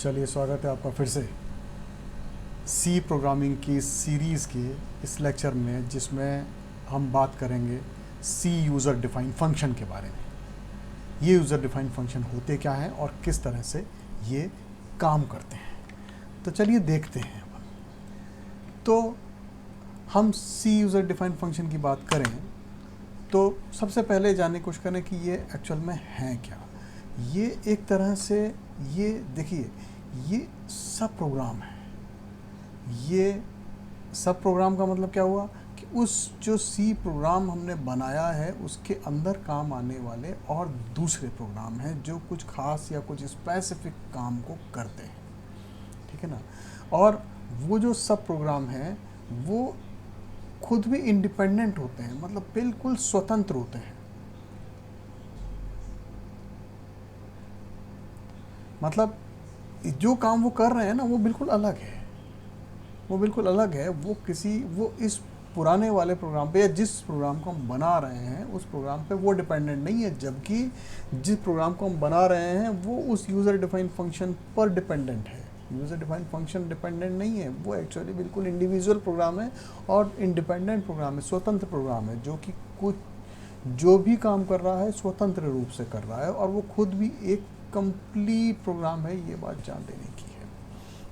चलिए, स्वागत है आपका फिर से सी प्रोग्रामिंग की सीरीज़ के इस लेक्चर में, जिसमें हम बात करेंगे सी यूज़र डिफाइंड फंक्शन के बारे में। ये यूज़र डिफाइंड फंक्शन होते क्या हैं और किस तरह से ये काम करते हैं। तो चलिए देखते हैं। तो हम सी यूज़र डिफाइंड फंक्शन की बात करें तो सबसे पहले जानने की कोशिश करें कि ये एक्चुअल में है क्या। ये एक तरह से, ये देखिए, ये सब प्रोग्राम है। ये सब प्रोग्राम का मतलब क्या हुआ कि उस जो सी प्रोग्राम हमने बनाया है उसके अंदर काम आने वाले और दूसरे प्रोग्राम हैं जो कुछ खास या कुछ स्पेसिफिक काम को करते हैं, ठीक है ना। और वो जो सब प्रोग्राम हैं वो खुद भी इंडिपेंडेंट होते हैं, मतलब बिल्कुल स्वतंत्र होते हैं। मतलब जो काम वो कर रहे हैं ना वो बिल्कुल अलग है, वो बिल्कुल अलग है। वो इस पुराने वाले प्रोग्राम पे या जिस प्रोग्राम को हम बना रहे हैं उस प्रोग्राम पे वो डिपेंडेंट नहीं है, जबकि जिस प्रोग्राम को हम बना रहे हैं वो उस यूज़र डिफाइंड फंक्शन पर डिपेंडेंट है। यूज़र डिफाइंड फंक्शन डिपेंडेंट नहीं है, वो एक्चुअली बिल्कुल इंडिविजुअल प्रोग्राम है और इंडिपेंडेंट प्रोग्राम है, स्वतंत्र प्रोग्राम है, जो कि कुछ जो भी काम कर रहा है स्वतंत्र रूप से कर रहा है और वो खुद भी एक कंप्लीट प्रोग्राम है। ये बात जान लेने की है,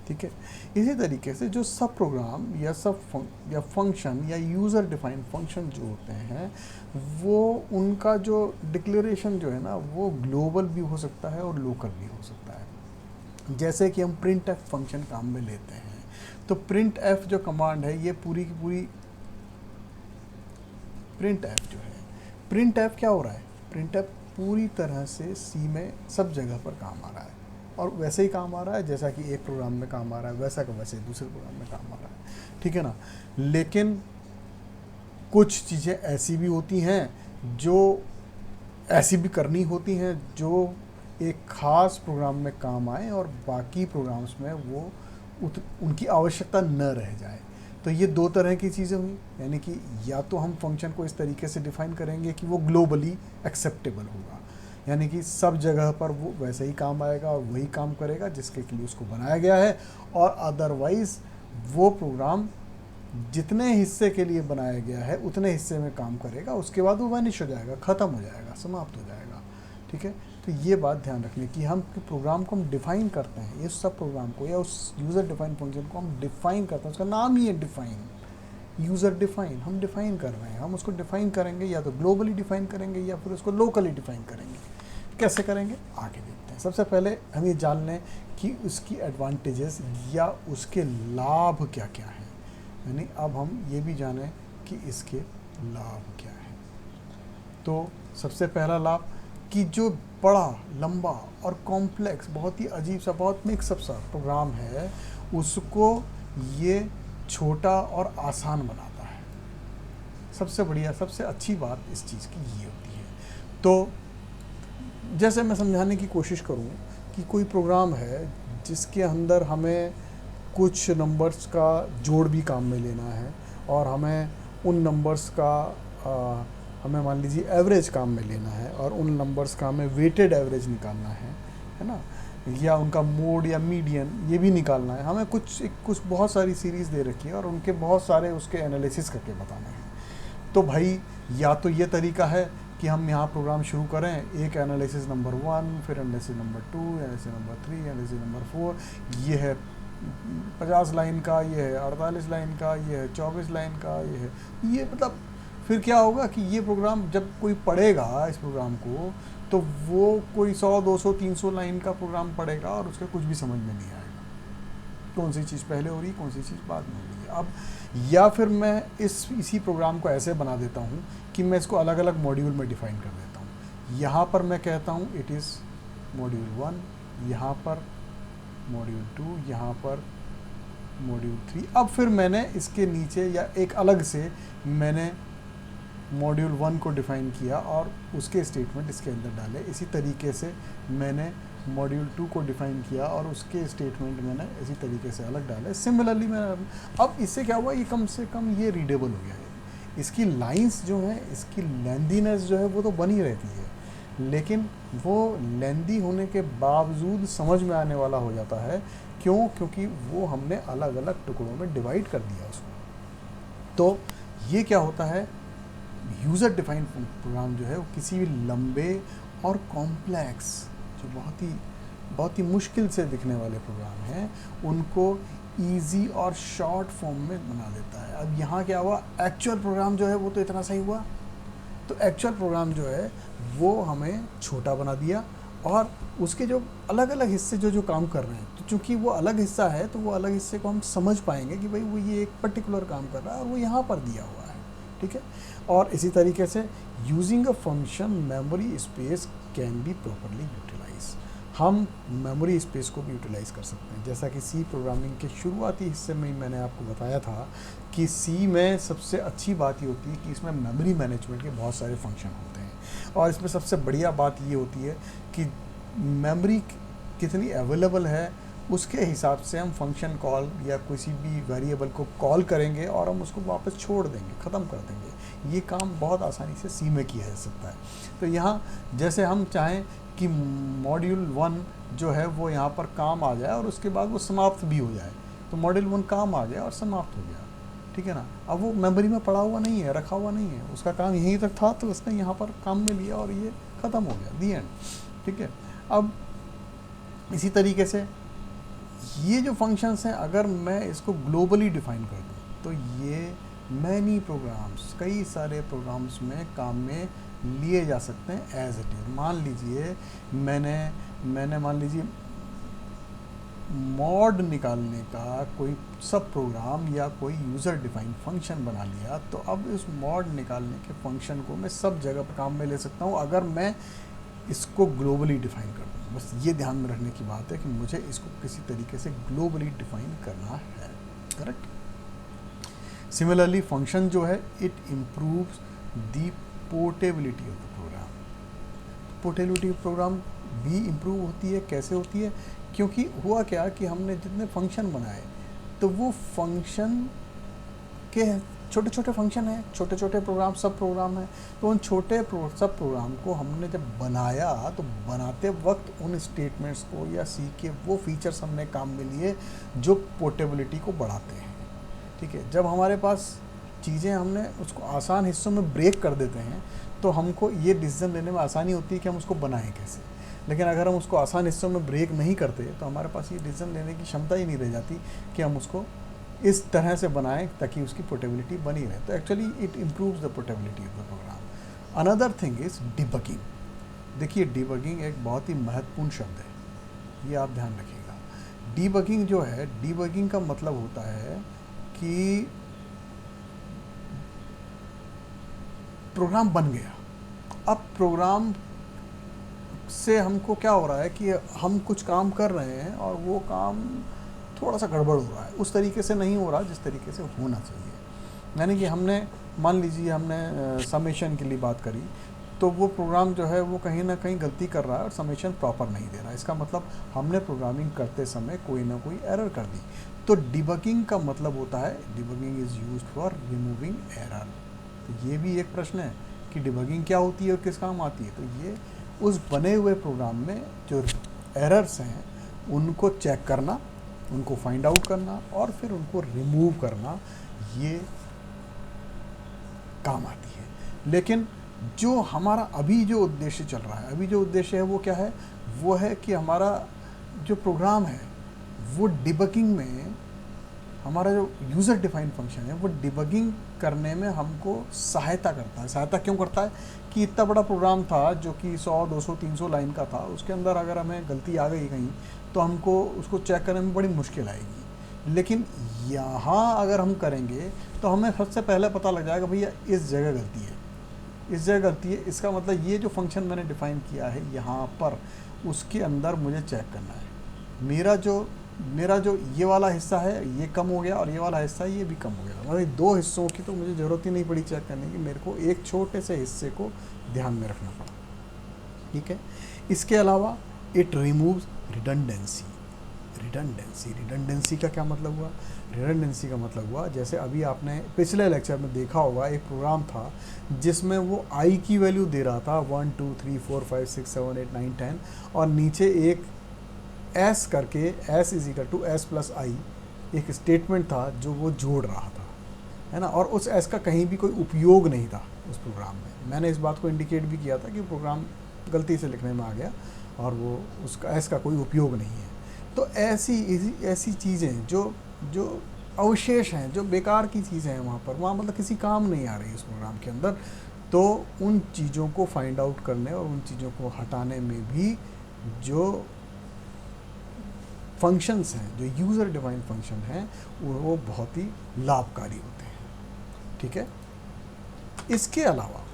ठीक है। इसी तरीके से जो सब प्रोग्राम या या फंक्शन या यूज़र डिफाइंड फंक्शन जो होते हैं वो उनका जो डिक्लेरेशन जो है ना वो ग्लोबल भी हो सकता है और लोकल भी हो सकता है। जैसे कि हम प्रिंट एफ फंक्शन काम में लेते हैं तो प्रिंट एफ जो कमांड है ये पूरी की पूरी प्रिंट एफ जो है, प्रिंट एफ क्या हो रहा है, प्रिंट एफ पूरी तरह से सी में सब जगह पर काम आ रहा है और वैसे ही काम आ रहा है जैसा कि एक प्रोग्राम में काम आ रहा है, वैसा का वैसे दूसरे प्रोग्राम में काम आ रहा है, ठीक है ना। लेकिन कुछ चीज़ें ऐसी भी होती हैं जो ऐसी भी करनी होती हैं जो एक ख़ास प्रोग्राम में काम आए और बाकी प्रोग्राम्स में वो उनकी आवश्यकता न रह जाए। तो ये दो तरह की चीज़ें हुई, यानी कि या तो हम फंक्शन को इस तरीके से डिफ़ाइन करेंगे कि वो ग्लोबली एक्सेप्टेबल होगा, यानी कि सब जगह पर वो वैसे ही काम आएगा और वही काम करेगा जिसके लिए उसको बनाया गया है, और अदरवाइज़ वो प्रोग्राम जितने हिस्से के लिए बनाया गया है उतने हिस्से में काम करेगा, उसके बाद वो वैनिश हो जाएगा, ख़त्म हो जाएगा, समाप्त हो जाएगा, ठीक है। तो ये बात ध्यान रखने की, हम प्रोग्राम को हम डिफ़ाइन करते हैं, इस सब प्रोग्राम को या उस यूज़र डिफाइन फंक्शन को हम डिफ़ाइन करते हैं, उसका नाम ही है डिफ़ाइन, यूज़र डिफ़ाइन। हम डिफ़ाइन कर रहे हैं, हम उसको डिफ़ाइन करेंगे या तो ग्लोबली डिफ़ाइन करेंगे या फिर उसको लोकली डिफ़ाइन करेंगे। कैसे करेंगे आगे देखते हैं। सबसे पहले हम ये जान लें कि उसकी एडवांटेजेस या उसके लाभ क्या क्या हैं, यानी अब हम ये भी जानें कि इसके लाभ क्या हैं। तो सबसे पहला लाभ कि जो बड़ा लंबा और कॉम्प्लेक्स, बहुत ही अजीब सा, बहुत मिक्सअप सा प्रोग्राम है उसको ये छोटा और आसान बनाता है। सबसे बढ़िया, सबसे अच्छी बात इस चीज़ की ये होती है। तो जैसे मैं समझाने की कोशिश करूं कि कोई प्रोग्राम है जिसके अंदर हमें कुछ नंबर्स का जोड़ भी काम में लेना है और हमें उन नंबर्स का हमें मान लीजिए एवरेज काम में लेना है और उन नंबर्स का हमें वेटेड एवरेज निकालना है ना, या उनका मोड या मीडियन ये भी निकालना है। हमें कुछ बहुत सारी सीरीज़ दे रखी है और उनके बहुत सारे उसके एनालिसिस करके बताना है। तो भाई या तो ये तरीका है कि हम यहाँ प्रोग्राम शुरू करें, एक एनालिसिस नंबर 1, फिर analysis number 2, analysis number 3, analysis number 4, ये है 50 लाइन का, ये है 48 लाइन का, ये है 24 लाइन का, ये मतलब फिर क्या होगा कि ये प्रोग्राम जब कोई पढ़ेगा इस प्रोग्राम को तो वो कोई 100, 200, 300 लाइन का प्रोग्राम पढ़ेगा और उसके कुछ भी समझ में नहीं आएगा, कौन सी चीज़ पहले हो रही है, कौन सी चीज़ बाद में हो रही है। अब या फिर मैं इसी प्रोग्राम को ऐसे बना देता हूँ कि मैं इसको अलग अलग मॉड्यूल में डिफ़ाइन कर देता हूँ। यहाँ पर मैं कहता हूँ इट इज़ मॉड्यूल 1, यहाँ पर मॉड्यूल 2, यहाँ पर मॉड्यूल 3। अब फिर मैंने इसके नीचे या एक अलग से मैंने मॉड्यूल 1 को डिफ़ाइन किया और उसके स्टेटमेंट इसके अंदर डाले। इसी तरीके से मैंने मॉड्यूल 2 को डिफ़ाइन किया और उसके स्टेटमेंट मैंने इसी तरीके से अलग डाले। सिमिलरली मैंने, अब इससे क्या हुआ, ये कम से कम ये रीडेबल हो गया है। इसकी लाइंस जो हैं, इसकी लेंथीनेस जो है वो तो बनी रहती है, लेकिन वो लेंदी होने के बावजूद समझ में आने वाला हो जाता है। क्यों? क्योंकि वो हमने अलग अलग टुकड़ों में डिवाइड कर दिया उसको। तो ये क्या होता है, यूज़र डिफाइंड प्रोग्राम जो है वो किसी भी लंबे और कॉम्प्लेक्स, जो बहुत ही मुश्किल से दिखने वाले प्रोग्राम हैं, उनको इजी और शॉर्ट फॉर्म में बना देता है। अब यहाँ क्या हुआ, एक्चुअल प्रोग्राम जो है वो तो इतना सही हुआ, तो एक्चुअल प्रोग्राम जो है वो हमें छोटा बना दिया, और उसके जो अलग अलग हिस्से जो काम कर रहे हैं, तो चूंकि वो अलग हिस्सा है तो वो अलग हिस्से को हम समझ पाएंगे कि भाई वो ये एक पर्टिकुलर काम कर रहा है और वो यहाँ पर दिया हुआ है, ठीक है। और इसी तरीके से using a function memory space can be properly utilise, हम मेमोरी स्पेस को भी यूटिलाइज कर सकते हैं। जैसा कि सी प्रोग्रामिंग के शुरुआती हिस्से में ही मैंने आपको बताया था कि सी में सबसे अच्छी बात ये होती है कि इसमें मेमोरी मैनेजमेंट के बहुत सारे फंक्शन होते हैं, और इसमें सबसे बढ़िया बात ये होती है कि मेमोरी कितनी अवेलेबल है उसके हिसाब से हम फंक्शन कॉल या किसी भी वेरिएबल को कॉल करेंगे और हम उसको वापस छोड़ देंगे, ख़त्म कर देंगे। ये काम बहुत आसानी से सी में किया जा सकता है। तो यहाँ जैसे हम चाहें कि मॉड्यूल 1 जो है वो यहाँ पर काम आ जाए और उसके बाद वो समाप्त भी हो जाए, तो मॉड्यूल 1 काम आ गया और समाप्त हो गया, ठीक है ना। अब वो मेमोरी में पड़ा हुआ नहीं है, रखा हुआ नहीं है, उसका काम यहीं तक था तो उसने यहाँ पर काम में लिया और ये ख़त्म हो गया, दी एंड, ठीक है। अब इसी तरीके से ये जो फंक्शंस हैं, अगर मैं इसको ग्लोबली डिफाइन कर दूँ तो ये मैनी प्रोग्राम्स, कई सारे प्रोग्राम्स में काम में लिए जा सकते हैं एज इट इज़। मान लीजिए मैंने मान लीजिए मॉड निकालने का कोई सब प्रोग्राम या कोई यूज़र डिफाइंड फंक्शन बना लिया, तो अब इस मॉड निकालने के फंक्शन को मैं सब जगह पर काम में ले सकता हूँ अगर मैं इसको ग्लोबली डिफाइन कर दूँ। बस ये ध्यान में रखने की बात है कि मुझे इसको किसी तरीके से ग्लोबली डिफाइन करना है, करेक्ट। सिमिलरली फंक्शन जो है it improves the portability of the program. Portability of program भी इम्प्रूव होती है। कैसे होती है? क्योंकि हुआ क्या कि हमने जितने फंक्शन बनाए तो वो फंक्शन के छोटे छोटे फंक्शन हैं, छोटे छोटे प्रोग्राम, सब प्रोग्राम हैं। तो उन छोटे सब प्रोग्राम को हमने जब बनाया तो बनाते वक्त उन स्टेटमेंट्स को या सी के वो फीचर्स हमने काम में लिए जो पोर्टेबिलिटी को बढ़ाते हैं, ठीक है। जब हमारे पास चीज़ें हमने उसको आसान हिस्सों में ब्रेक कर देते हैं तो हमको ये डिसीजन लेने में आसानी होती है कि हम उसको बनाएं कैसे। लेकिन अगर हम उसको आसान हिस्सों में ब्रेक नहीं करते तो हमारे पास ये डिसीजन लेने की क्षमता ही नहीं रह जाती कि हम उसको इस तरह से बनाएं ताकि उसकी पोर्टेबिलिटी बनी रहे। तो actually it improves the portability of the program. Another thing is debugging. देखिए डिबगिंग एक बहुत ही महत्वपूर्ण शब्द है, ये आप ध्यान रखिएगा। डिबगिंग जो है, डिबगिंग का मतलब होता है कि प्रोग्राम बन गया, अब प्रोग्राम से हमको क्या हो रहा है कि हम कुछ काम कर रहे हैं और वो काम थोड़ा सा गड़बड़ हो रहा है, उस तरीके से नहीं हो रहा जिस तरीके से होना चाहिए। यानी कि हमने मान लीजिए हमने समेशन के लिए बात करी तो वो प्रोग्राम जो है वो कहीं ना कहीं गलती कर रहा है और समेशन प्रॉपर नहीं दे रहा है। इसका मतलब हमने प्रोग्रामिंग करते समय कोई ना कोई एरर कर दी। तो डिबगिंग का मतलब होता है, debugging is used for removing error. तो ये भी एक प्रश्न है कि डिबगिंग क्या होती है और किस काम आती है। तो ये उस बने हुए प्रोग्राम में जो एरर्स हैं उनको चेक करना, उनको फाइंड आउट करना और फिर उनको रिमूव करना, ये काम आती है। लेकिन जो हमारा अभी जो उद्देश्य चल रहा है, अभी जो उद्देश्य है वो क्या है? वो है कि हमारा जो प्रोग्राम है वो डिबगिंग में, हमारा जो यूज़र डिफाइंड फंक्शन है वो डिबगिंग करने में हमको सहायता करता है। सहायता क्यों करता है? कि इतना बड़ा प्रोग्राम था जो कि 100, 200, 300 लाइन का था, उसके अंदर अगर हमें गलती आ गई कहीं तो हमको उसको चेक करने में बड़ी मुश्किल आएगी। लेकिन यहाँ अगर हम करेंगे तो हमें सबसे पहले पता लग जाएगा भैया इस जगह गलती है, इस जगह गलती है, इसका मतलब ये जो फंक्शन मैंने डिफ़ाइन किया है यहाँ पर उसके अंदर मुझे चेक करना है। मेरा जो ये वाला हिस्सा है ये कम हो गया और ये वाला हिस्सा ये भी कम हो गया। मतलब दो हिस्सों की तो मुझे ज़रूरत ही नहीं पड़ी चेक करने की, मेरे को एक छोटे से हिस्से को ध्यान में रखना पड़ा, ठीक है। इसके अलावा इट रिमूव्स रिडंडेंसी। रिडंडेंसी का क्या मतलब हुआ? रिडंडेंसी का मतलब हुआ, जैसे अभी आपने पिछले लेक्चर में देखा होगा, एक प्रोग्राम था जिसमें वो आई की वैल्यू दे रहा था 1 2 3 4 5 6 7 8 9 10, और नीचे एक एस करके, S is equal to S plus I, एक स्टेटमेंट था जो वो जोड़ रहा था, है ना। और उस एस का कहीं भी कोई उपयोग नहीं था उस प्रोग्राम में। मैंने इस बात को इंडिकेट भी किया था कि प्रोग्राम गलती से लिखने में आ गया और वो उसका एस का कोई उपयोग नहीं है। तो ऐसी चीज़ें जो जो अवशेष हैं, जो बेकार की चीज़ें हैं वहाँ मतलब किसी काम नहीं आ रही उस प्रोग्राम के अंदर, तो उन चीज़ों को फाइंड आउट करने और उन चीज़ों को हटाने में भी जो फंक्शंस हैं, जो यूज़र डिफाइंड फंक्शन हैं, वो बहुत ही लाभकारी होते हैं, ठीक है। इसके अलावा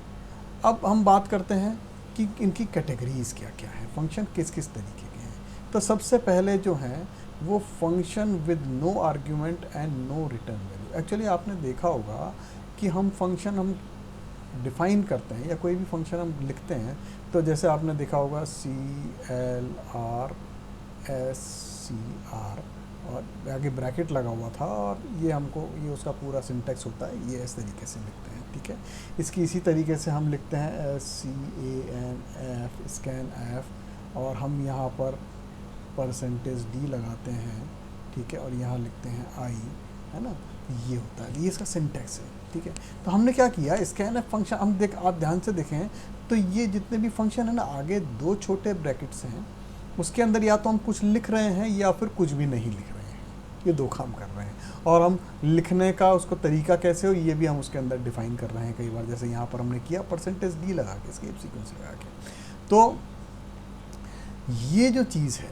अब हम बात करते हैं कि इनकी कैटेगरीज़ क्या क्या है, फंक्शन किस किस तरीके के हैं। तो सबसे पहले जो हैं वो function with no argument and no return value. Actually आपने देखा होगा कि हम फंक्शन हम डिफ़ाइन करते हैं या कोई भी फंक्शन हम लिखते हैं, तो जैसे आपने देखा होगा CLRSCR और आगे ब्रैकेट लगा हुआ था, और ये उसका पूरा सिंटेक्स होता है, ये इस तरीके से लिखते हैं, ठीक है। इसकी इसी तरीके से हम लिखते हैं SCANF, स्कैन एफ, और हम यहाँ पर %d लगाते हैं, ठीक है, और यहाँ लिखते हैं आई, है ना। ये होता है, ये इसका सिंटेक्स है, ठीक है। तो हमने क्या किया, स्कैन एफ फंक्शन आप ध्यान से देखें तो ये जितने भी फंक्शन है ना, आगे 2 छोटे ब्रैकेट्स हैं, उसके अंदर या तो हम कुछ लिख रहे हैं या फिर कुछ भी नहीं लिख रहे हैं, ये 2 काम कर रहे हैं। और हम लिखने का उसको तरीका कैसे हो, ये भी हम उसके अंदर डिफाइन कर रहे हैं कई बार, जैसे यहाँ पर हमने किया %d लगा के, एस्केप सीक्वेंस लगा के। तो ये जो चीज़ है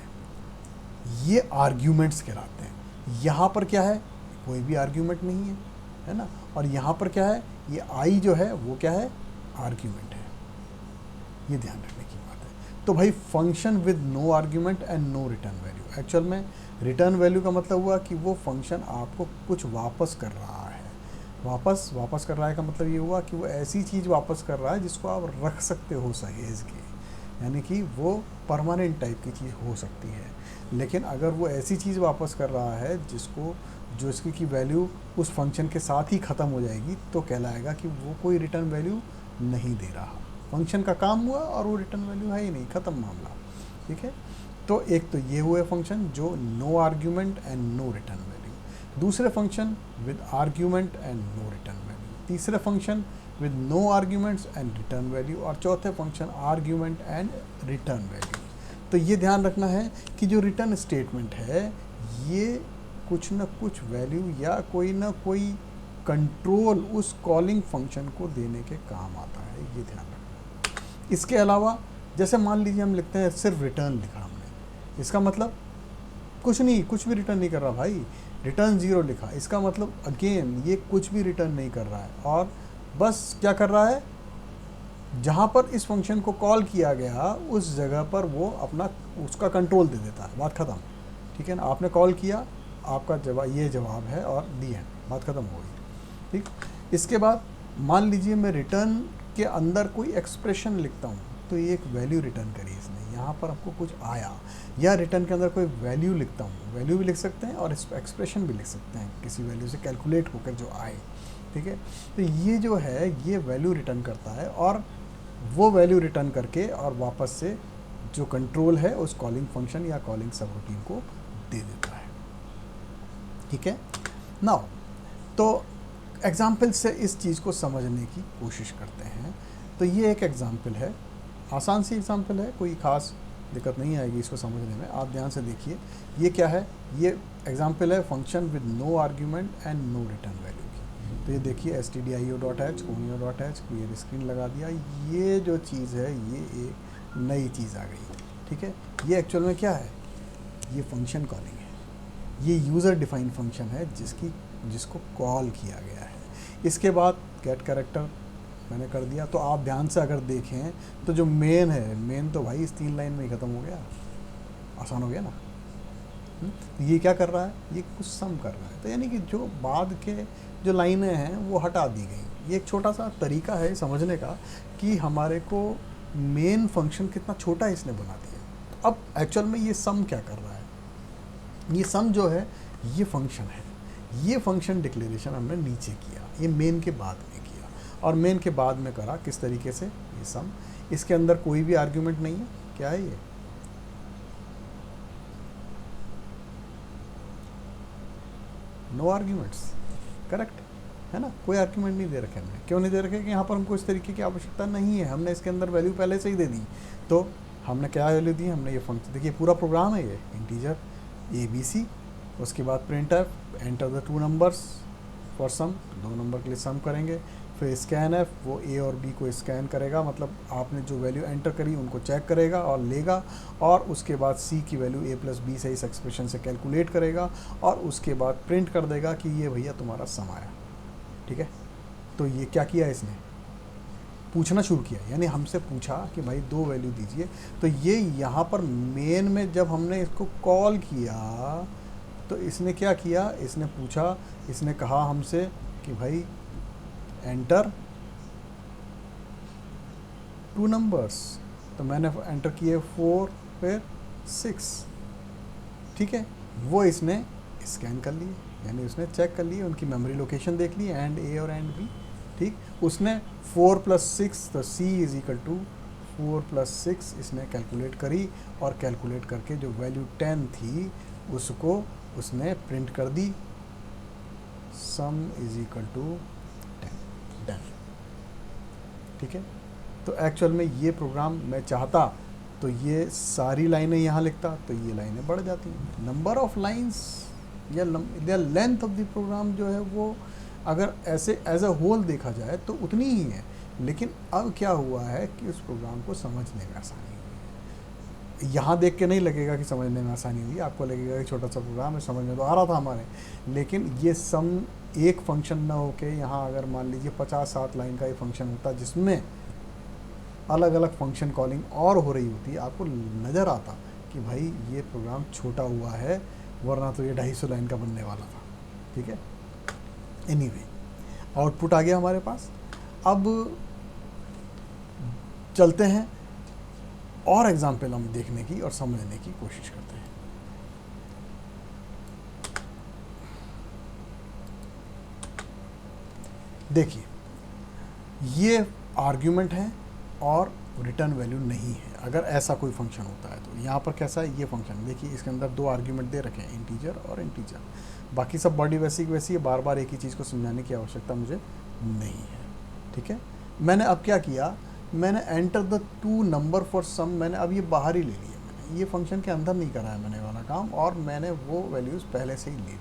ये आर्ग्यूमेंट्स कहलाते हैं। यहाँ पर क्या है, कोई भी आर्ग्यूमेंट नहीं है ना। और यहाँ पर क्या है, ये आई जो है वो क्या है, आर्ग्यूमेंट है। ये ध्यान रखने की बात है। तो भाई function with no argument and no return value, actual में रिटर्न वैल्यू का मतलब हुआ कि वो फंक्शन आपको कुछ वापस कर रहा है। वापस कर रहा है का मतलब ये हुआ कि वो ऐसी चीज़ वापस कर रहा है जिसको आप रख सकते हो सहेज के, यानी कि वो परमानेंट टाइप की चीज़ हो सकती है। लेकिन अगर वो ऐसी चीज़ वापस कर रहा है जो इसकी की वैल्यू उस फंक्शन के साथ ही ख़त्म हो जाएगी, तो कहलाएगा कि वो कोई रिटर्न वैल्यू नहीं दे रहा। फंक्शन का काम हुआ और वो रिटर्न वैल्यू है ही नहीं, ख़त्म मामला, ठीक है। तो एक तो ये हुए फंक्शन जो no argument and no return value, दूसरे function with argument and no return value, तीसरे function with no arguments and return value, और चौथे function argument and return value. तो ये ध्यान रखना है कि जो रिटर्न स्टेटमेंट है ये कुछ न कुछ वैल्यू या कोई ना कोई कंट्रोल उस कॉलिंग फंक्शन को देने के काम आता है, ये ध्यान रखना। इसके अलावा जैसे मान लीजिए हम लिखते हैं सिर्फ रिटर्न लिखा हमने, इसका मतलब कुछ भी रिटर्न नहीं कर रहा भाई, रिटर्न 0 लिखा, इसका मतलब अगेन ये कुछ भी रिटर्न नहीं कर रहा है, और बस क्या कर रहा है, जहाँ पर इस फंक्शन को कॉल किया गया उस जगह पर वो अपना उसका कंट्रोल दे देता है, बात ख़त्म, ठीक है ना। आपने कॉल किया, आपका जवाब है और दी है, बात ख़त्म हो गई, ठीक। इसके बाद मान लीजिए मैं रिटर्न के अंदर कोई एक्सप्रेशन लिखता हूँ, तो ये एक वैल्यू रिटर्न करी इसने, यहाँ पर आपको कुछ आया, या रिटर्न के अंदर कोई वैल्यू लिखता हूँ, वैल्यू भी लिख सकते हैं और एक्सप्रेशन भी लिख सकते हैं, किसी वैल्यू से कैलकुलेट होकर जो आए, ठीक है। तो ये जो है ये वैल्यू रिटर्न करता है, और वो वैल्यू रिटर्न करके और वापस से जो कंट्रोल है उस कॉलिंग फंक्शन या कॉलिंग सबरूटीन को दे देता है, ठीक है। नाउ तो एग्जाम्पल से इस चीज़ को समझने की कोशिश करते हैं। तो ये एक एग्जाम्पल है, आसान सी एग्जाम्पल है, कोई ख़ास दिक्कत नहीं आएगी इसको समझने में। आप ध्यान से देखिए ये क्या है, ये एग्जाम्पल है function with no argument and no return value की। तो ये देखिए stdio.h conio.h क्लियर स्क्रीन लगा दिया, ये जो चीज़ है ये एक नई चीज़ आ गई, ठीक है। ये एक्चुअल में क्या है, ये फंक्शन कॉलिंग है, ये यूज़र डिफाइंड फंक्शन है जिसको कॉल किया गया है। इसके बाद गेट कैरेक्टर मैंने कर दिया। तो आप ध्यान से अगर देखें तो जो मेन है, मेन तो भाई इस 3 लाइन में ही ख़त्म हो गया, आसान हो गया ना। ये क्या कर रहा है, ये कुछ सम कर रहा है, तो यानी कि जो बाद के जो लाइनें हैं वो हटा दी गई। ये एक छोटा सा तरीका है समझने का कि हमारे को मेन फंक्शन कितना छोटा इसने बना दिया। अब एक्चुअल में ये सम क्या कर रहा है, ये सम जो है ये फंक्शन है, ये फंक्शन डिक्लेरेशन हमने नीचे किया, ये मेन के बाद में किया, और मेन के बाद में करा किस तरीके से, ये सम, इसके अंदर कोई भी आर्ग्यूमेंट नहीं है, क्या है ये, नो आर्ग्यूमेंट्स, करेक्ट है ना, कोई आर्ग्यूमेंट नहीं दे रखे हमने, क्यों नहीं दे रखे कि यहाँ पर हमको इस तरीके की आवश्यकता नहीं है, हमने इसके अंदर वैल्यू पहले से ही दे दी। तो हमने क्या वैल्यू दी, हमने ये फंक्शन, देखिए पूरा प्रोग्राम है ये, इंटीजर ABC, उसके बाद print f, enter the 2 numbers for sum, 2 number के लिए सम करेंगे, फिर स्कैन एफ, वो A और B को स्कैन करेगा, मतलब आपने जो वैल्यू एंटर करी उनको चेक करेगा और लेगा, और उसके बाद C की वैल्यू A+B से इस एक्सप्रेशन से कैलकुलेट करेगा, और उसके बाद प्रिंट कर देगा कि ये भैया तुम्हारा सम आया। ठीक है, तो ये क्या किया इसने, पूछना शुरू किया, यानी हमसे पूछा कि भाई 2 वैल्यू दीजिए। तो ये यहाँ पर मेन में जब हमने इसको कॉल किया तो इसने क्या किया, इसने पूछा, इसने कहा हमसे कि भाई एंटर 2 नंबर्स, तो मैंने एंटर किए 4 फिर 6। ठीक है, वो इसने स्कैन कर लिए, यानी उसने चेक कर लिए, उनकी मेमोरी लोकेशन देख ली, एंड A और एंड B। ठीक, उसने 4 + 6, तो C = 4 + 6 इसने कैलकुलेट करी, और कैलकुलेट करके जो वैल्यू 10 थी उसको उसने प्रिंट कर दी, सम = 10, डन। ठीक है, तो एक्चुअल में ये प्रोग्राम मैं चाहता तो ये सारी लाइनें यहाँ लिखता, तो ये लाइनें बढ़ जाती। नंबर ऑफ लाइंस या लेंथ ऑफ द प्रोग्राम जो है वो अगर ऐसे एज अ होल देखा जाए तो उतनी ही है, लेकिन अब क्या हुआ है कि उस प्रोग्राम को समझने में आसानी हुई है। यहाँ देख के नहीं लगेगा कि समझने में आसानी हुई, आपको लगेगा कि छोटा सा प्रोग्राम है, समझ में तो आ रहा था हमारे, लेकिन ये सम एक फंक्शन ना होके यहाँ अगर मान लीजिए 50-60 लाइन का ये फंक्शन होता जिसमें अलग अलग फंक्शन कॉलिंग और हो रही होती, आपको नज़र आता कि भाई ये प्रोग्राम छोटा हुआ है, वरना तो ये 250 लाइन का बनने वाला था। ठीक है, एनीवे आउटपुट आ गया हमारे पास। अब चलते हैं और एग्जाम्पल हम देखने की और समझने की कोशिश करते हैं। देखिए, ये आर्ग्यूमेंट है और रिटर्न वैल्यू नहीं है। अगर ऐसा कोई फंक्शन होता है तो यहाँ पर कैसा है, ये फंक्शन देखिए, इसके अंदर 2 आर्ग्यूमेंट दे रखे हैं, इंटीजर और इंटीजर। बाकी सब बॉडी वैसी की वैसी है, बार बार एक ही चीज़ को समझाने की आवश्यकता मुझे नहीं है। ठीक है, मैंने अब क्या किया, मैंने enter the 2 number for sum, मैंने अब ये बाहर ही ले लिया, मैंने ये फंक्शन के अंदर नहीं कराया मैंने वाला काम, और मैंने वो वैल्यूज़ पहले से ही ले ली,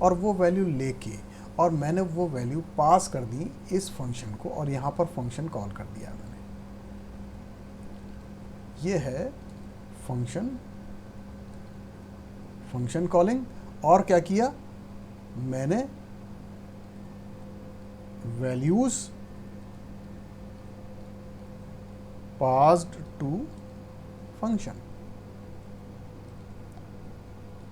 और वो वैल्यू लेके और मैंने वो वैल्यू पास कर दी इस फंक्शन को, और यहाँ पर फंक्शन कॉल कर दिया मैंने। ये है फंक्शन कॉलिंग। और क्या किया, मैंने वैल्यूज पास्ड टू फंक्शन,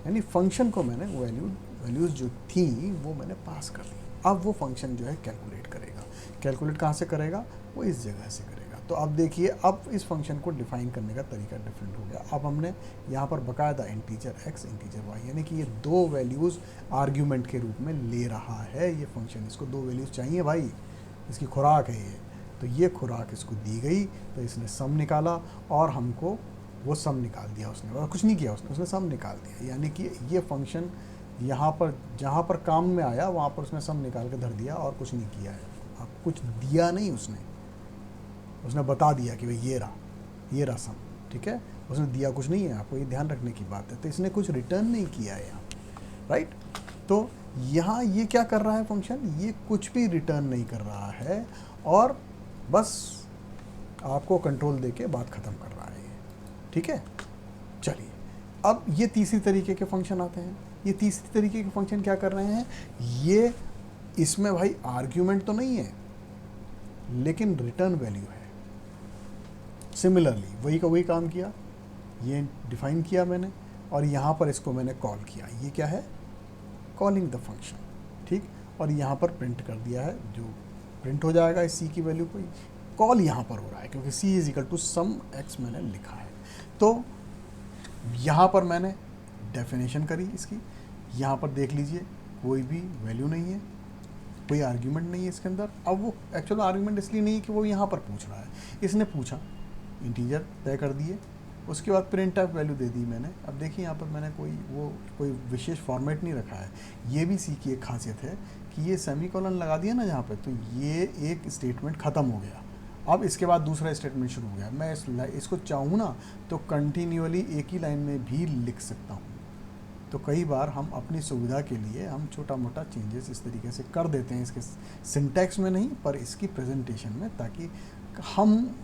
यानी फंक्शन को मैंने वैल्यूज जो थी वो मैंने पास कर दी। अब वो फंक्शन जो है कैलकुलेट करेगा, कैलकुलेट कहाँ से करेगा, वो इस जगह से करेगा। तो अब देखिए, अब इस फंक्शन को डिफाइन करने का तरीका डिफरेंट हो गया। अब हमने यहाँ पर बकायदा इंटीजर x इंटीजर y, यानी कि ये 2 वैल्यूज़ आर्ग्यूमेंट के रूप में ले रहा है ये फंक्शन। इसको 2 वैल्यूज़ चाहिए भाई, इसकी खुराक है ये, तो ये खुराक इसको दी गई, तो इसने सम निकाला और हमको वो सम निकाल दिया उसने, और कुछ नहीं किया उसने सम निकाल दिया। यानी कि ये फंक्शन यहाँ पर जहाँ पर काम में आया वहाँ पर उसने सम निकाल के धर दिया और कुछ नहीं किया है। अब कुछ दिया नहीं उसने बता दिया कि भाई ये रहा सम। ठीक है, उसने दिया कुछ नहीं है, आपको ये ध्यान रखने की बात है। तो इसने कुछ रिटर्न नहीं किया है यहाँ, राइट। तो यहाँ ये क्या कर रहा है फंक्शन, ये कुछ भी रिटर्न नहीं कर रहा है और बस आपको कंट्रोल देके बात ख़त्म कर रहा है ये। ठीक है, चलिए अब ये तीसरी तरीके के फंक्शन आते हैं। ये तीसरी तरीके के फंक्शन क्या कर रहे हैं, ये इसमें भाई आर्ग्यूमेंट तो नहीं है लेकिन रिटर्न वैल्यू है। सिमिलरली वही का वही काम किया, ये डिफाइन किया मैंने और यहाँ पर इसको मैंने कॉल किया। ये क्या है, कॉलिंग द फंक्शन। ठीक, और यहाँ पर प्रिंट कर दिया है, जो प्रिंट हो जाएगा इस सी की वैल्यू को। कॉल यहाँ पर हो रहा है क्योंकि c = सम x मैंने लिखा है। तो यहाँ पर मैंने डेफिनेशन करी इसकी, यहाँ पर देख लीजिए कोई भी वैल्यू नहीं है, कोई आर्ग्यूमेंट नहीं है इसके अंदर। अब वो एक्चुअल आर्ग्यूमेंट इसलिए नहीं है कि वो यहाँ पर पूछ रहा है, इसने पूछा, इंटीजर तय कर दिए, उसके बाद प्रिंट एफ वैल्यू दे दी मैंने। अब देखिए यहाँ पर मैंने कोई विशेष फॉर्मेट नहीं रखा है। ये भी सी की एक खासियत है कि ये सेमीकोलन लगा दिया ना यहाँ पे, तो ये एक स्टेटमेंट ख़त्म हो गया। अब इसके बाद दूसरा स्टेटमेंट शुरू हो गया। मैं इसको चाहूँ ना तो कंटिन्यूअली एक ही लाइन में भी लिख सकता हूँ। तो कई बार हम अपनी सुविधा के लिए हम छोटा मोटा चेंजेस इस तरीके से कर देते हैं, इसके सिंटैक्स में नहीं पर इसकी प्रेजेंटेशन में, ताकि हम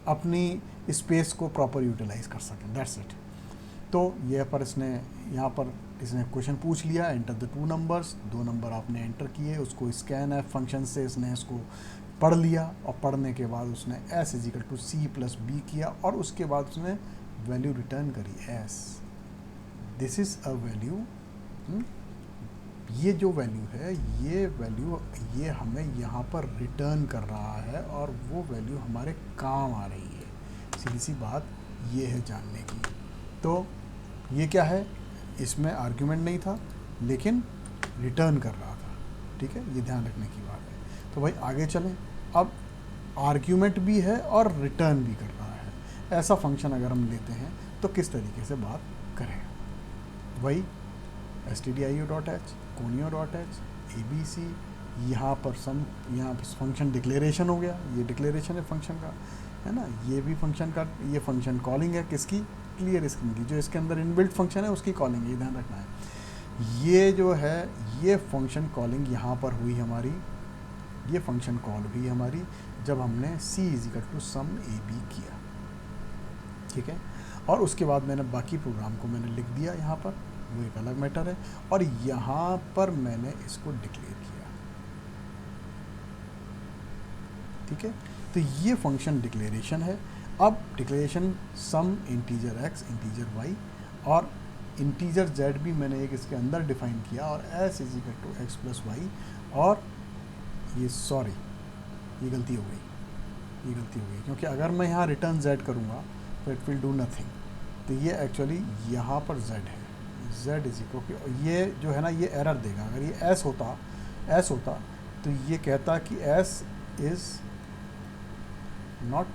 अपनी स्पेस को प्रॉपर यूटिलाइज कर सकें। That's it. तो ये पर यहाँ पर इसने क्वेश्चन पूछ लिया, एंटर द 2 नंबर्स, 2 नंबर आपने एंटर किए, उसको स्कैन एफ फंक्शन से इसने इसको पढ़ लिया, और पढ़ने के बाद उसने s = c+b किया, और उसके बाद उसने वैल्यू रिटर्न करी s। This is a value, ये जो वैल्यू है, ये वैल्यू ये हमें यहाँ पर रिटर्न कर रहा है, और वो वैल्यू हमारे काम आ रही है। सीधी सी बात ये है जानने की। तो ये क्या है, इसमें आर्ग्यूमेंट नहीं था लेकिन रिटर्न कर रहा था। ठीक है, ये ध्यान रखने की बात है। तो भाई आगे चलें। अब आर्ग्यूमेंट भी है और रिटर्न भी कर रहा है, ऐसा फंक्शन अगर हम लेते हैं तो किस तरीके से बात करें। वही stdio.h, conio.h, abc, यहाँ पर फंक्शन डिक्लेरेशन हो गया, ये डिक्लेरेशन है फंक्शन का, है ना। ये भी फंक्शन का, ये फंक्शन कॉलिंग है किसकी, क्लियर स्क्रीन की, जो इसके अंदर इनबिल्ट फंक्शन है उसकी कॉलिंग है, ये ध्यान रखना है। ये जो है ये फंक्शन कॉलिंग यहाँ पर हुई हमारी, ये फंक्शन कॉल हुई हमारी जब हमने c = sum ab किया। ठीक है, और उसके बाद मैंने बाकी प्रोग्राम को मैंने लिख दिया यहाँ पर, वो एक अलग मैटर है, और यहाँ पर मैंने इसको डिक्लेयर किया। ठीक है, तो ये फंक्शन डिक्लेरेशन है। अब declaration sum integer x integer y और इंटीजर z भी मैंने एक इसके अंदर डिफाइन किया, और s = x + y, और ये सॉरी ये गलती हो गई, क्योंकि अगर मैं यहाँ रिटर्न z करूँगा तो इट विल डू नथिंग। तो ये एक्चुअली यहाँ पर z है, z = ये जो है ना, ये एरर देगा। अगर ये s होता तो ये कहता कि s इज़ नॉट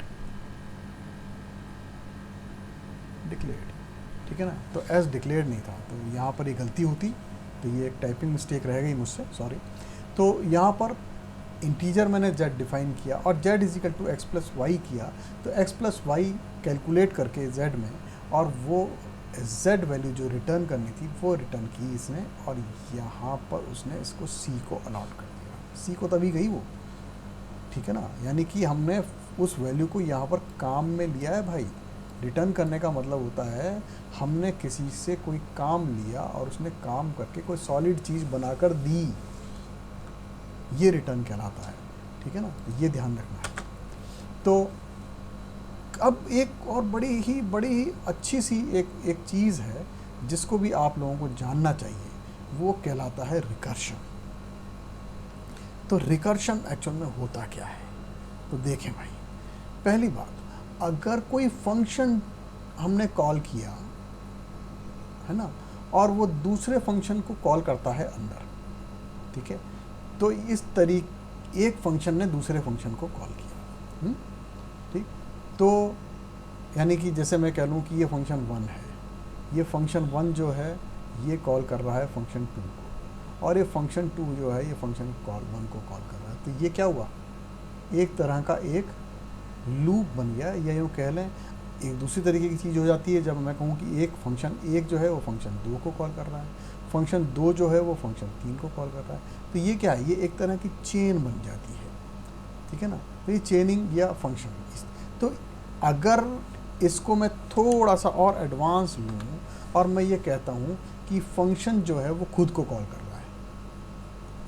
डिक्लेयर्ड। ठीक है ना, तो s डिक्लेयर्ड नहीं था, तो यहाँ पर ये गलती होती, तो ये एक टाइपिंग मिस्टेक रह गई मुझसे, सॉरी। तो यहाँ पर इंटीजर मैंने z डिफाइन किया और z = x + y किया, तो x + y कैलकुलेट करके z में, और वो z वैल्यू जो रिटर्न करनी थी वो रिटर्न की इसने, और यहाँ पर उसने इसको c को अलॉट कर दिया। c को तभी गई वो, ठीक है ना, यानी कि हमने उस वैल्यू को यहाँ पर काम में लिया है भाई। रिटर्न करने का मतलब होता है हमने किसी से कोई काम लिया और उसने काम करके कोई सॉलिड चीज़ बनाकर दी, ये रिटर्न कहलाता है। ठीक है ना, ये ध्यान रखना है। तो अब एक और बड़ी ही अच्छी सी एक चीज़ है जिसको भी आप लोगों को जानना चाहिए, वो कहलाता है रिकर्शन। तो रिकर्शन एक्चुअल में होता क्या है, तो देखें भाई, पहली बात, अगर कोई फंक्शन हमने कॉल किया है ना, और वो दूसरे फंक्शन को कॉल करता है अंदर, ठीक है, तो इस तरीके एक फंक्शन ने दूसरे फंक्शन को कॉल किया, ठीक, तो यानी कि जैसे मैं कह लूँ कि ये फंक्शन 1 है, ये फंक्शन 1 जो है ये कॉल कर रहा है फंक्शन 2 को, और ये फंक्शन 2 जो है ये फंक्शन कॉल 1 को कॉल कर रहा है। तो ये क्या हुआ, एक तरह का एक लूप बन गया, या यूँ कह लें एक दूसरी तरीके की चीज़ हो जाती है जब मैं कहूँ कि एक फंक्शन 1 जो है वो फंक्शन 2 को कॉल कर रहा है, फंक्शन 2 जो है वो फंक्शन 3 को कॉल कर रहा है। तो ये क्या है, ये एक तरह की चेन बन जाती है, ठीक है ना। तो ये चेनिंग या फंक्शन, तो अगर इसको मैं थोड़ा सा और एडवांस लूँ और मैं ये कहता हूँ कि फंक्शन जो है वो खुद को कॉल कर रहा है,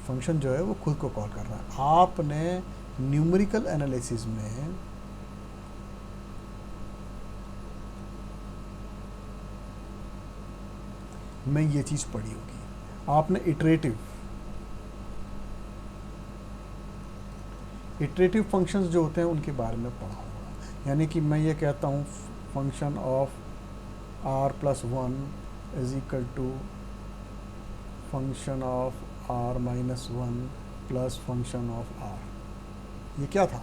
फंक्शन जो है वो खुद को कॉल कर रहा है। आपने न्यूमेरिकल एनालिसिस में ये चीज़ पढ़ी होगी, आपने इटरेटिव फंक्शंस जो होते हैं उनके बारे में पढ़ा होगा। यानी कि मैं ये कहता हूँ function of r + 1 is equal to function of r minus one plus function of r। ये क्या था?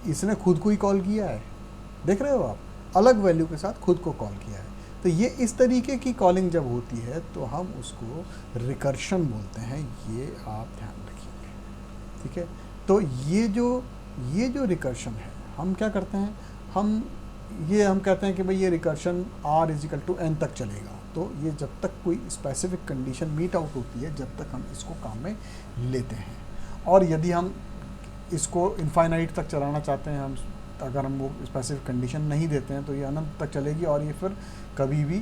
इसने खुद को ही कॉल किया है, देख रहे हो आप, अलग वैल्यू के साथ खुद को कॉल किया है। तो ये इस तरीके की कॉलिंग जब होती है तो हम उसको रिकर्शन बोलते हैं, ये आप ध्यान रखिए, ठीक है। तो ये जो रिकर्शन है, हम क्या करते हैं, हम कहते हैं कि भाई ये recursion r is equal to n तक चलेगा। तो ये जब तक कोई स्पेसिफिक कंडीशन मीट आउट होती है, जब तक हम इसको काम में लेते हैं। और यदि हम इसको इनफाइनाइट तक चलाना चाहते हैं, अगर हम वो स्पेसिफिक कंडीशन नहीं देते हैं, तो ये अनंत तक चलेगी और ये फिर कभी भी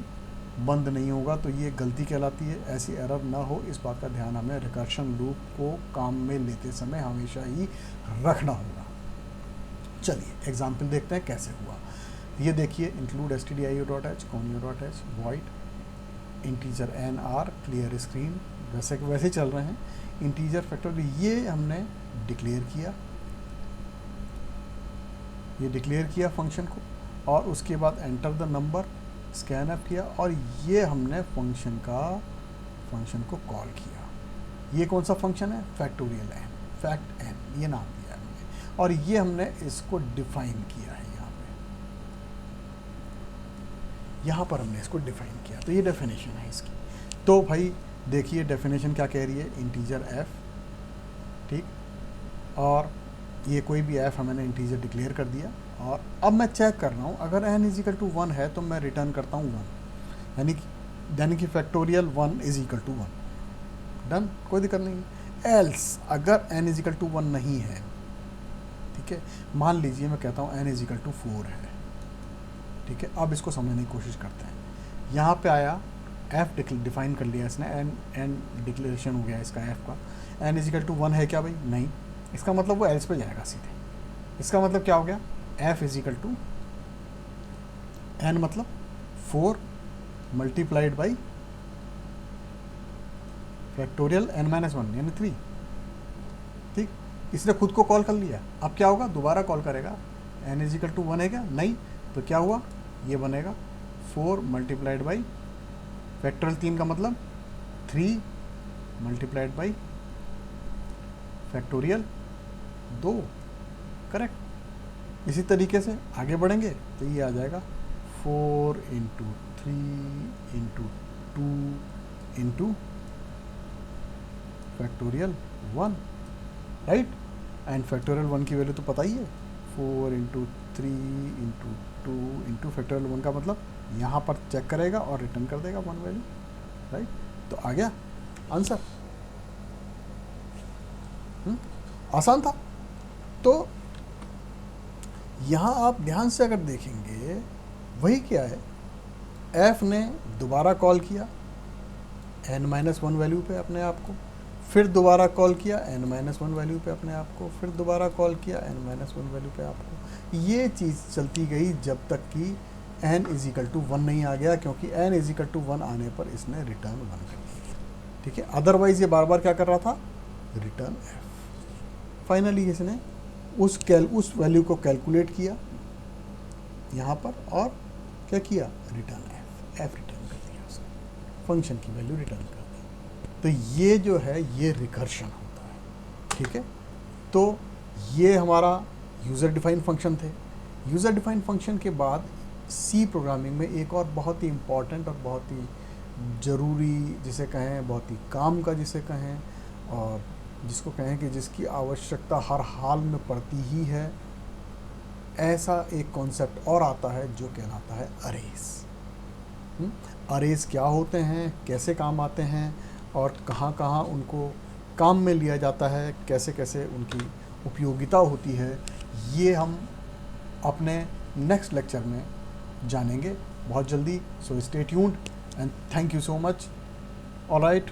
बंद नहीं होगा। तो ये गलती कहलाती है। ऐसी एरर ना हो, इस बात का ध्यान हमें रिकर्शन लूप को काम में लेते समय हमेशा ही रखना होगा। चलिए एग्जाम्पल देखते हैं कैसे हुआ। ये देखिए, include stdio.h conio.h void integer n r clear screen, वैसे चल रहे हैं। इंटीजर फैक्टर ये हमने डिक्लेयर किया फंक्शन को, और उसके बाद enter the number scan up किया, और ये हमने फंक्शन को कॉल किया। ये कौन सा फंक्शन है? फैक्टोरियल एन, फैक्ट एन, ये नाम दिया है हमने, और ये हमने इसको डिफाइन किया है यहाँ पर हमने इसको डिफाइन किया। तो ये डेफिनेशन है इसकी। तो भाई देखिए डेफिनेशन क्या कह रही है, इंटीजर f, ठीक, और ये कोई भी f मैंने इंटीजर डिक्लेयर कर दिया, और अब मैं चेक कर रहा हूँ अगर n इज इक्वल टू 1 है तो मैं रिटर्न करता हूँ 1, यानी कि factorial 1 is equal to 1, done, कोई दिक्कत नहीं। एल्स अगर n इज इक्वल टू 1 नहीं है, ठीक है, मान लीजिए मैं कहता हूँ n इज इक्वल टू 4 है, ठीक है। अब इसको समझने की कोशिश करते हैं। यहाँ पे आया f डिफाइन कर लिया इसने, n डिक्लेरेशन हो गया इसका f का। n इज इक्वल टू 1 है क्या भाई? नहीं। इसका मतलब वो एल्स पे जाएगा सीधे। इसका मतलब क्या हो गया? f is equal to n मतलब 4 multiplied by factorial n minus 1 यानी 3, ठीक। इसने खुद को कॉल कर लिया। अब क्या होगा? दोबारा कॉल करेगा। n इज इक्वल टू 1 है क्या? नहीं। तो क्या हुआ? ये बनेगा 4 मल्टीप्लाइड बाई फैक्टोरियल 3 का मतलब 3 मल्टीप्लाइड बाई फैक्टोरियल 2, करेक्ट। इसी तरीके से आगे बढ़ेंगे तो ये आ जाएगा 4 into 3 into 2 into factorial 1, right. And factorial 1 की वैल्यू तो पता ही है, 4 इंटू 3 इंटू 2 इंटू फैक्टोरियल 1 का मतलब यहाँ पर चेक करेगा और रिटर्न कर देगा 1 वैल्यू, राइट। तो आ गया आंसर। आसान था। तो यहाँ आप ध्यान से अगर देखेंगे, वही क्या है, f ने दोबारा कॉल किया n-1 वैल्यू पे अपने आप को, फिर दोबारा कॉल किया n-1 वैल्यू पे अपने आप को, फिर दोबारा कॉल किया n-1 वैल्यू पे आपको। ये चीज़ चलती गई जब तक कि n इज इक्वल टू 1 नहीं आ गया, क्योंकि n इज इक्वल टू 1 आने पर इसने रिटर्न 1 कर दिया, ठीक है। अदरवाइज ये बार बार क्या कर रहा था? Return f। फाइनली इसने उस वैल्यू को कैलकुलेट किया यहाँ पर, और क्या किया? रिटर्न f रिटर्न कर दिया उसने, फंक्शन की वैल्यू रिटर्न कर दी। तो ये जो है ये रिकर्शन होता है, ठीक है। तो ये हमारा यूज़र डिफाइन फंक्शन थे। यूज़र डिफाइन फंक्शन के बाद सी प्रोग्रामिंग में एक और बहुत ही इम्पॉर्टेंट और बहुत ही ज़रूरी, जिसे कहें बहुत ही काम का, जिसे कहें, और जिसको कहें कि जिसकी आवश्यकता हर हाल में पड़ती ही है, ऐसा एक कॉन्सेप्ट और आता है जो कहलाता है अरेज। अरेज क्या होते हैं, कैसे काम आते हैं, और कहाँ कहाँ उनको काम में लिया जाता है, कैसे कैसे उनकी उपयोगिता होती है, ये हम अपने नेक्स्ट लेक्चर में जानेंगे बहुत जल्दी। So stay tuned and thank you so much. Alright.